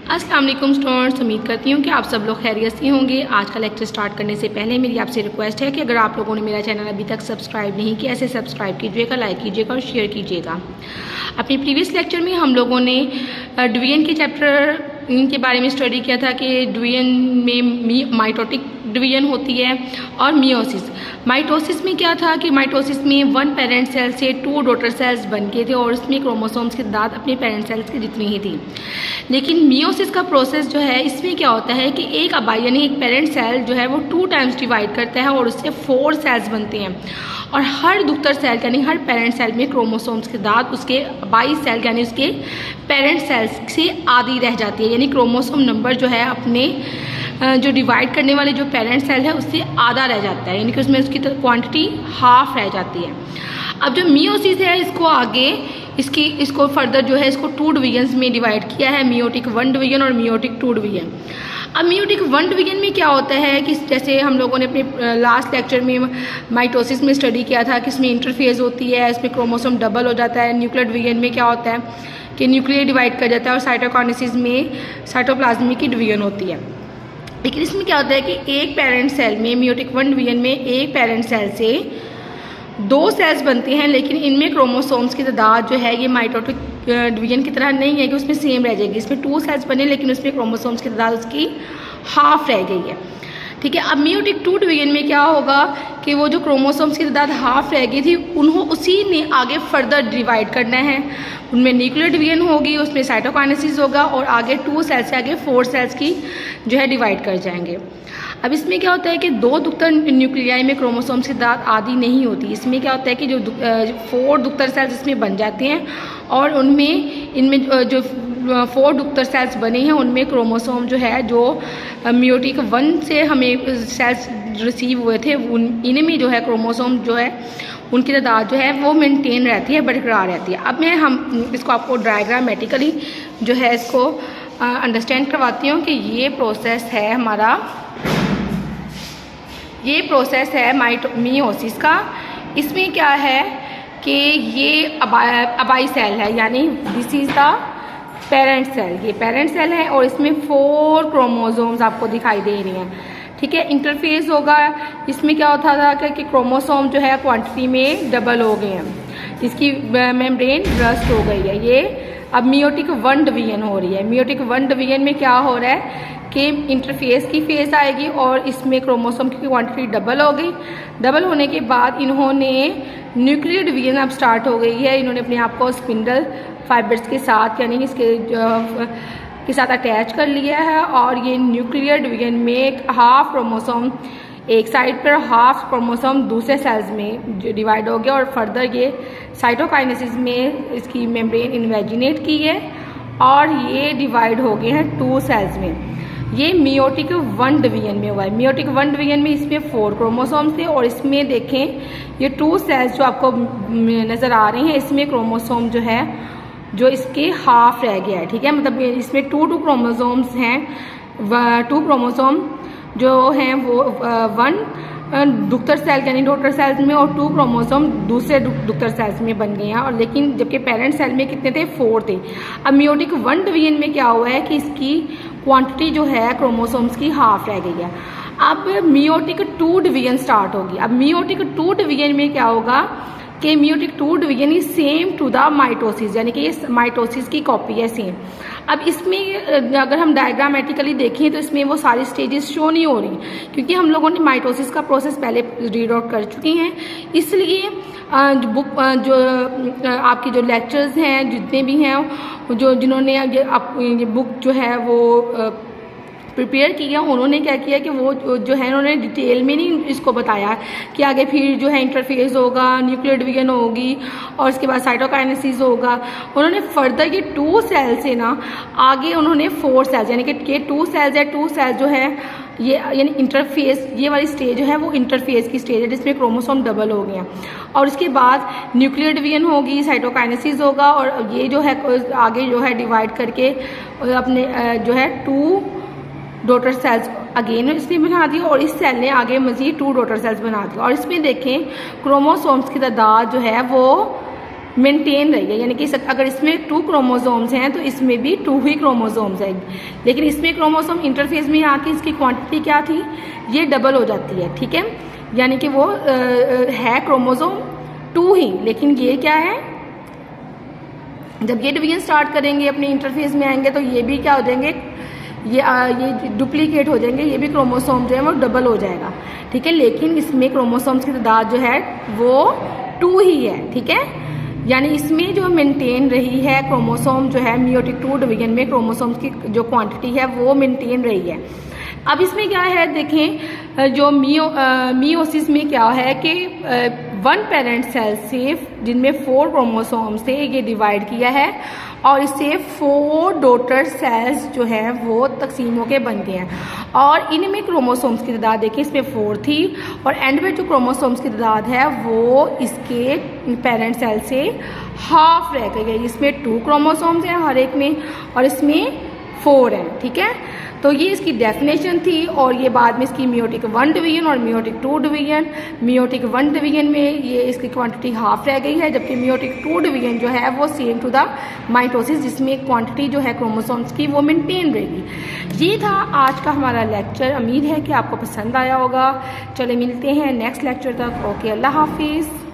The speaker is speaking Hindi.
अस्सलाम वालेकुम स्टूडेंट्स, उम्मीद करती हूँ कि आप सब लोग खैरियत से होंगे। आज का लेक्चर स्टार्ट करने से पहले मेरी आपसे रिक्वेस्ट है कि अगर आप लोगों ने मेरा चैनल अभी तक सब्सक्राइब नहीं किया, ऐसे सब्सक्राइब कीजिएगा, लाइक कीजिएगा और शेयर कीजिएगा। अपने प्रीवियस लेक्चर में हम लोगों ने डिवीजन के चैप्टर इनके बारे में स्टडी किया था कि डिवीजन में माइटोटिक डिवीजन होती है और मियोसिस। माइटोसिस में क्या था कि माइटोसिस में वन पेरेंट सेल से टू डॉटर सेल्स बन के थे और उसमें क्रोमोसोम्स की तादाद अपने पेरेंट सेल्स की जितनी ही थी। लेकिन मियोसिस का प्रोसेस जो है, इसमें क्या होता है कि एक अबाई यानी एक पेरेंट सेल जो है वो 2 टाइम्स डिवाइड करता है और उससे 4 सेल्स बनते हैं और हर दुख्तर सेल यानी हर पेरेंट सेल में क्रोमोसोम्स की तादाद उसके अबाई सेल यानी उसके पेरेंट सेल्स से आधी रह जाती है। यानी क्रोमोसोम नंबर जो है अपने जो डिवाइड करने वाले जो पेरेंट सेल है उससे आधा रह जाता है, यानी कि उसमें उसकी क्वांटिटी हाफ रह जाती है। अब जो मियोसिस है इसको आगे इसको फर्दर जो है इसको 2 डिवीजन्स में डिवाइड किया है, मियोटिक 1 डिवीजन और मियोटिक 2 डिवीजन। अब मियोटिक 1 डिवीजन में क्या होता है कि जैसे हम लोगों ने अपने लास्ट लेक्चर में माइटोसिस में स्टडी किया था कि इसमें इंटरफेज होती है, इसमें क्रोमोसोम डबल हो जाता है। न्यूक्लियर डिवीजन में क्या होता है कि न्यूक्लियर डिवाइड कर जाता है और साइटोकाइनेसिस में साइटोप्लाज्म की डिवीजन होती है। लेकिन इसमें क्या होता है कि एक पेरेंट सेल में मियोटिक 1 डिवीजन में एक पेरेंट सेल से 2 सेल्स बनते हैं, लेकिन इनमें क्रोमोसोम्स की तादाद जो है ये माइटोटिक डिवीजन की तरह नहीं है कि उसमें सेम रह जाएगी। इसमें 2 सेल्स बने लेकिन उसमें क्रोमोसोम्स की तादाद उसकी हाफ रह गई है। ठीक है, अब मियोटिक 2 डिवीजन में क्या होगा कि वो जो क्रोमोसोम्स की तादाद हाफ रह गई थी उसी ने आगे फर्दर डिवाइड करना है। उनमें न्यूक्लियर डिवीजन होगी, उसमें साइटोकाइनेसिस होगा और आगे 2 सेल्स से आगे 4 सेल्स की जो है डिवाइड कर जाएंगे। अब इसमें क्या होता है कि 2 दुख्तर न्यूक्लियाई में क्रोमोसोम्स की तादाद आधी नहीं होती। इसमें क्या होता है कि जो 4 दुख्तर सेल्स इसमें बन जाते हैं और इनमें जो 4 दुख्तर सेल्स बने हैं उनमें क्रोमोसोम जो है जो मियोटिक 1 से हमें सेल्स रिसीव हुए थे इनमें जो है क्रोमोसोम जो है उनकी तादाद जो है वो मेंटेन रहती है, बरकरार रहती है। अब हम इसको आपको डायग्रामेटिकली जो है इसको अंडरस्टैंड करवाती हूँ कि ये प्रोसेस है हमारा, ये प्रोसेस है मियोसिस का। इसमें क्या है कि ये अबाई सेल है, यानी this is the parent cell. ये पेरेंट सेल है और इसमें 4 क्रोमोसोम्स आपको दिखाई दे रही हैं। ठीक है, इंटरफेस होगा। इसमें क्या होता था कि क्रोमोसोम जो है क्वांटिटी में डबल हो गए हैं, इसकी मेम्ब्रेन ब्रस्ट हो गई है। ये अब मियोटिक 1 डिवीजन हो रही है। मियोटिक 1 डिवीजन में क्या हो रहा है कि इंटरफेस की फेज आएगी और इसमें क्रोमोसोम की क्वांटिटी डबल हो गई। डबल होने के बाद इन्होंने न्यूक्लियर डिवीजन अब स्टार्ट हो गई है। इन्होंने अपने आप को स्पिंडल फाइबर्स के साथ यानी इसके के साथ अटैच कर लिया है और ये न्यूक्लियर डिवीजन में हाफ क्रोमोसोम एक साइड पर, हाफ क्रोमोसोम दूसरे सेल्स में डिवाइड हो गया और फर्दर ये साइटोकाइनेसिस में इसकी मेम्ब्रेन इन्वेजिनेट की है और ये डिवाइड हो गए हैं 2 सेल्स में। ये मियोटिक 1 डिवीजन में हुआ है। मियोटिक 1 डिवीजन में इसमें 4 क्रोमोसोम्स थे और इसमें देखें ये 2 सेल्स जो आपको नज़र आ रही हैं इसमें क्रोमोसोम जो है जो इसके हाफ रह गया है। ठीक है, मतलब इसमें 2 क्रोमोसोम्स हैं। 2 क्रोमोसोम जो हैं वो 1 दुख्तर सेल यानी डॉटर सेल्स में और 2 क्रोमोसोम दूसरे दुख्तर सेल्स में बन गए हैं और लेकिन जबकि पेरेंट सेल में कितने थे, 4 थे। अब मियोटिक 1 डिवीजन में क्या हुआ है कि इसकी क्वांटिटी जो है क्रोमोसोम्स की हाफ रह गई है। अब मियोटिक 2 डिवीजन स्टार्ट होगी। अब मियोटिक 2 डिवीजन में क्या होगा कि meiotic 2 division is same to the mitosis, यानी कि ये माइटोसिस की कॉपी है सेम। अब इसमें अगर हम डायग्रामेटिकली देखें तो इसमें वो सारी स्टेजेस शो नहीं हो रही क्योंकि हम लोगों ने माइटोसिस का प्रोसेस पहले रीड आउट कर चुके हैं। इसलिए जो आपके जो लेक्चर्स हैं जितने भी हैं जिन्होंने ये बुक जो है वो प्रिपेयर किया उन्होंने क्या किया कि वो जो है उन्होंने डिटेल में नहीं इसको बताया कि आगे फिर जो है इंटरफेस होगा, न्यूक्लियर डिवीजन होगी और उसके बाद साइटोकाइनेसिस होगा। उन्होंने फर्दर ये 2 सेल से ना आगे उन्होंने 4 सेल्स यानी कि 2 सेल्स है, 2 सेल्स जो है ये यानी इंटरफेस, ये वाली स्टेज जो है वो इंटरफेस की स्टेज है जिसमें क्रोमोसोम डबल हो गए हैं और उसके बाद न्यूक्लियर डिवीजन होगी, साइटोकाइनेसिस होगा और ये जो है आगे जो है डिवाइड करके अपने जो है 2 डॉटर सेल्स अगेन इसने बना दी और इस सेल ने आगे मजीद 2 डॉटर सेल्स बना दी और इसमें देखें क्रोमोसोम्स की तादाद जो है वो मेंटेन रही है, यानी कि अगर इसमें 2 क्रोमोसोम्स हैं तो इसमें भी 2 ही क्रोमोसोम्स हैं, लेकिन इसमें क्रोमोसोम इंटरफेस में आके इसकी क्वांटिटी क्या थी, ये डबल हो जाती है, ठीक है, यानी कि वो है क्रोमोसोम 2 ही, लेकिन ये क्या है, जब ये डिवीजन स्टार्ट करेंगे अपने इंटरफेस में आएंगे तो ये भी क्या हो जाएंगे, ये डुप्लीकेट हो जाएंगे, ये भी क्रोमोसोम जो है वो डबल हो जाएगा, ठीक है, लेकिन इसमें क्रोमोसोम्स की तादाद जो है वो 2 ही है, ठीक है, यानी इसमें जो मेंटेन रही है क्रोमोसोम जो है मियोटिक 2 डिवीजन में क्रोमोसोम्स की जो क्वांटिटी है वो मेंटेन रही है। अब इसमें क्या है देखें, जो मियोसिस में क्या है कि 1 पेरेंट सेल से जिनमें 4 क्रोमोसोम्स थे ये डिवाइड किया है और इससे 4 डॉटर सेल्स जो है वो तकसीम होकर बनते हैं, और इनमें क्रोमोसोम्स की तादाद देखिए इसमें 4 थी और एंड में जो क्रोमोसोम्स की तादाद है वो इसके पेरेंट सेल से हाफ रह गई, इसमें 2 क्रोमोसोम्स हैं हर एक में और इसमें 4 हैं, ठीक है, तो ये इसकी डेफिनेशन थी। और ये बाद में इसकी मियोटिक 1 डिवीजन और मियोटिक 2 डिवीजन, मियोटिक 1 डिवीजन में ये इसकी क्वांटिटी हाफ रह गई है, जबकि मियोटिक 2 डिवीजन जो है वो सेम टू द माइटोसिस, जिसमें क्वांटिटी जो है क्रोमोसोम्स की वो मेंटेन रहेगी। ये था आज का हमारा लेक्चर, उम्मीद है कि आपको पसंद आया होगा। चले मिलते हैं नेक्स्ट लेक्चर तक, ओके, अल्लाह हाफिज़।